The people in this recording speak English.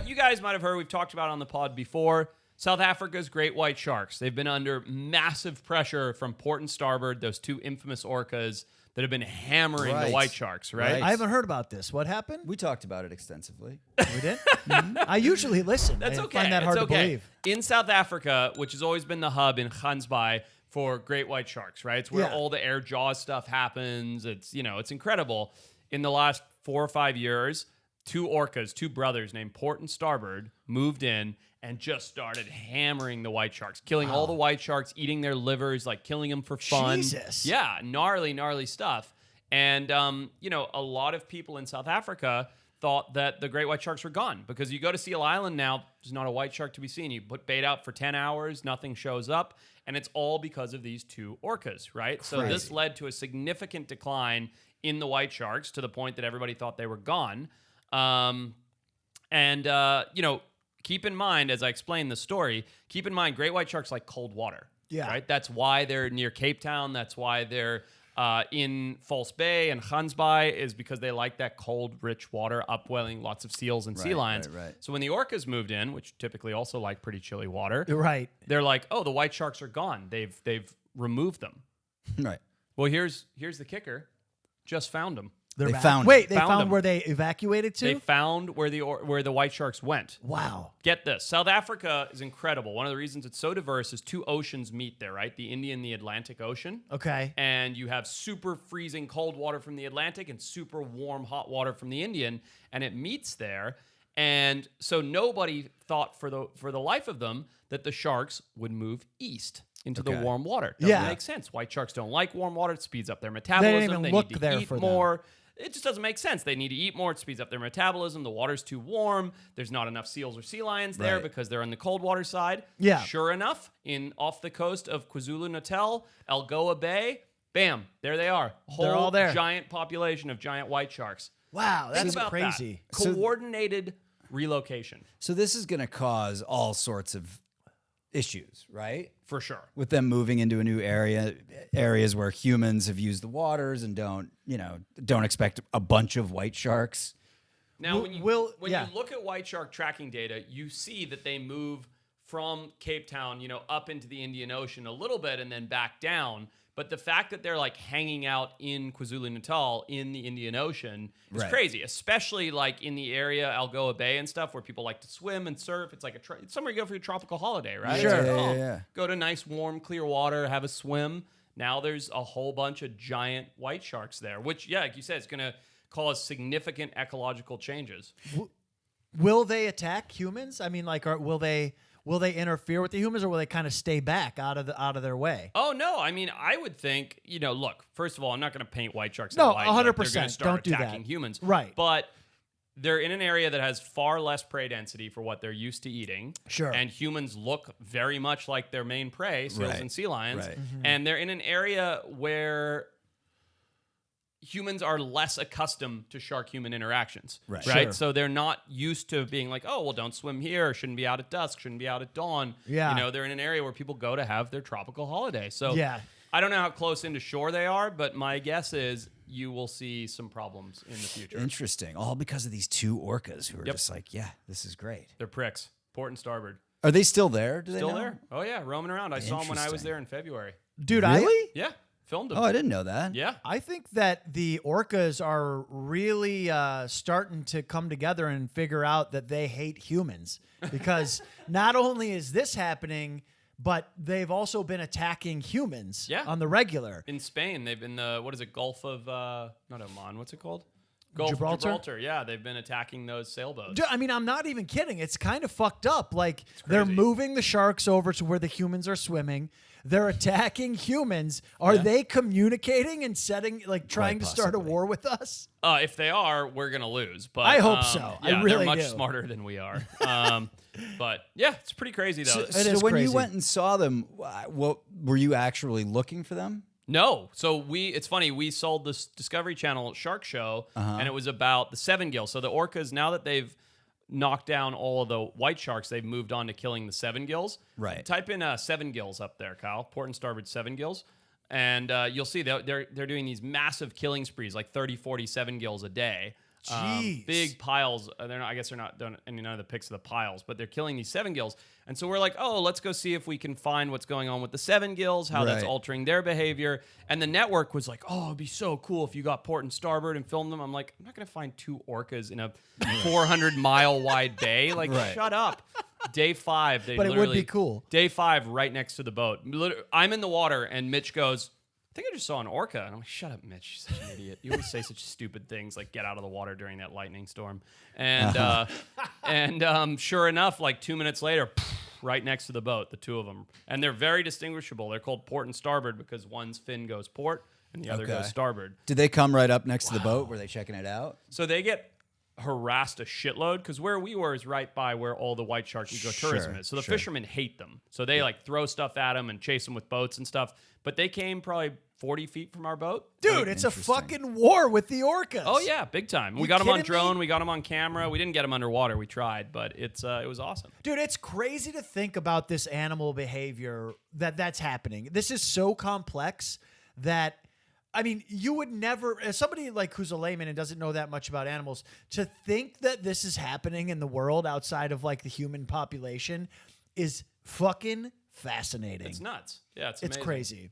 You guys might have heard, we've talked about it on the pod before. South Africa's great white sharks. They've been under massive pressure from port and starboard, those two infamous orcas that have been hammering the white sharks, right? I haven't heard about this. What happened? We talked about it extensively. We did? I usually listen. That's I okay. find that hard to believe. In South Africa, which has always been the hub in Gansbaai for great white sharks, right? It's where all the air jaws stuff happens. It's, it's incredible. In the last 4 or 5 years, two orcas, two brothers named Port and Starboard, moved in and just started hammering the white sharks, killing all the white sharks, eating their livers, like killing them for fun. Jesus. Yeah, gnarly stuff. And, a lot of people in South Africa thought that the great white sharks were gone because you go to Seal Island now, there's not a white shark to be seen. You put bait out for 10 hours, nothing shows up, and it's all because of these two orcas, right? Crazy. So this led to a significant decline in the white sharks to the point that everybody thought they were gone. Keep in mind, as I explain the story, keep in mind, great white sharks like cold water. Yeah. Right? That's why they're near Cape Town. That's why they're in False Bay and Gansbaai, is because they like that cold, rich water, upwelling, lots of seals and sea lions. Right. So when the orcas moved in, which typically also like pretty chilly water, Right. they're like, oh, the white sharks are gone. They've removed them. Right. Well, here's the kicker. Just found them. They're They back. found Wait, them. they Found found them. where they evacuated to? They found where the white sharks went. Wow. Get this. South Africa is incredible. One of the reasons it's so diverse is two oceans meet there, right? The Indian and the Atlantic Ocean. Okay. And you have super freezing cold water from the Atlantic and super warm hot water from the Indian, and it meets there. And so nobody thought for the life of them that the sharks would move east into the warm water. Doesn't make sense. White sharks don't like warm water. It speeds up their metabolism. They look need to there eat for more. It just doesn't make sense. They need to eat more. It speeds up their metabolism. The water's too warm. There's not enough seals or sea lions there because they're on the cold water side. Yeah. Sure enough, off the coast of KwaZulu-Natal, Algoa Bay, bam, there they are. They're all there. Giant population of giant white sharks. Wow, Think that's about crazy. that. Coordinated relocation, So this is going to cause all sorts of issues, right? for sure. With them moving into a new areas where humans have used the waters and don't expect a bunch of white sharks. Now, when you look at white shark tracking data, you see that they move from Cape Town, up into the Indian Ocean a little bit and then back down. But the fact that they're like hanging out in KwaZulu-Natal in the Indian Ocean is crazy, especially like in the area, Algoa Bay and stuff, where people like to swim and surf. It's like it's somewhere you go for your tropical holiday, right? Sure. It's like, Yeah. Go to nice, warm, clear water, have a swim. Now there's a whole bunch of giant white sharks there, which, like you said, is going to cause significant ecological changes. Will they attack humans? I mean, like, will they interfere with the humans, or will they kind of stay back out of their way? Oh no! I mean, I would think look. First of all, I'm not going to paint white sharks. No, in white, like 100%. They're going to start Don't do attacking that. humans, Right? But they're in an area that has far less prey density for what they're used to eating. Sure. And humans look very much like their main prey, seals and sea lions. Right. And they're in an area where humans are less accustomed to shark-human interactions, right? Sure. So they're not used to being like, oh, well, don't swim here, shouldn't be out at dusk, shouldn't be out at dawn. Yeah. They're in an area where people go to have their tropical holiday. So Yeah. I don't know how close into shore they are, but my guess is you will see some problems in the future. Interesting. All because of these two orcas who are just like, yeah, this is great. They're pricks, port and starboard. Are they still there? Do they Still know? there? Oh, yeah, roaming around. I saw them when I was Interesting. there in February. Dude, Really? Yeah, filmed them. Oh, I didn't know that. Yeah. I think that the orcas are really starting to come together and figure out that they hate humans, because not only is this happening, but they've also been attacking humans on the regular. In Spain, they've been Gulf of, not Oman, what's it called? Gulf of Gibraltar? Gibraltar. Yeah, they've been attacking those sailboats. Dude, I mean, I'm not even kidding. It's kind of fucked up. Like, crazy. they're moving the sharks over to where the humans are swimming. They're attacking humans. Are they communicating and trying to start a possibly. war with us? If they are, we're going to lose. But I hope so. I Yeah, really they're much do. smarter than we are. But yeah, it's pretty crazy, though. It is when crazy. you went and saw them, what were you actually looking for them? No. So it's funny, we sold this Discovery Channel shark show, and it was about the seven gill. So the orcas, now that they've knocked down all of the white sharks, they've moved on to killing the seven gills. Right. Type in seven gills up there, Kyle. Port and starboard seven gills. And you'll see they're doing these massive killing sprees, like 30, 40 seven gills a day. Jeez. Big piles. They're not. I guess they're not done any none of the pics of the piles, but they're killing these 7 gills. And so we're like, oh, let's go see if we can find what's going on with the 7 gills, how that's Right. altering their behavior. And the network was like, oh, it'd be so cool if you got port and starboard and filmed them. I'm like, I'm not gonna find 2 orcas in a 400-mile wide bay. Like, Right. shut up. Day 5, they But it would literally be cool. Day 5, right next to the boat. I'm in the water, and Mitch goes, I think I just saw an orca. And I'm like, shut up, Mitch. You're such an idiot. You always say such stupid things like get out of the water during that lightning storm. And sure enough, like 2 minutes later, right next to the boat, the 2 of them. And they're very distinguishable. They're called port and starboard because one's fin goes port and the other goes starboard. Did they come right up next to the boat? Were they checking it out? So they get harassed a shitload because where we were is right by where all the white shark ecotourism Sure, is. So the sure. fishermen hate them. So they like throw stuff at them and chase them with boats and stuff. But they came probably 40 feet from our boat. Dude, it's a Interesting. fucking war with the orcas. Oh yeah, big time. We You got them on kidding me? drone. We got them on camera. We didn't get them underwater. We tried, but it was awesome. Dude, it's crazy to think about this animal behavior that's happening. This is so complex that, I mean, you would never, as somebody like who's a layman and doesn't know that much about animals, to think that this is happening in the world outside of like the human population is fucking fascinating. It's nuts. Yeah, it's It's amazing. crazy.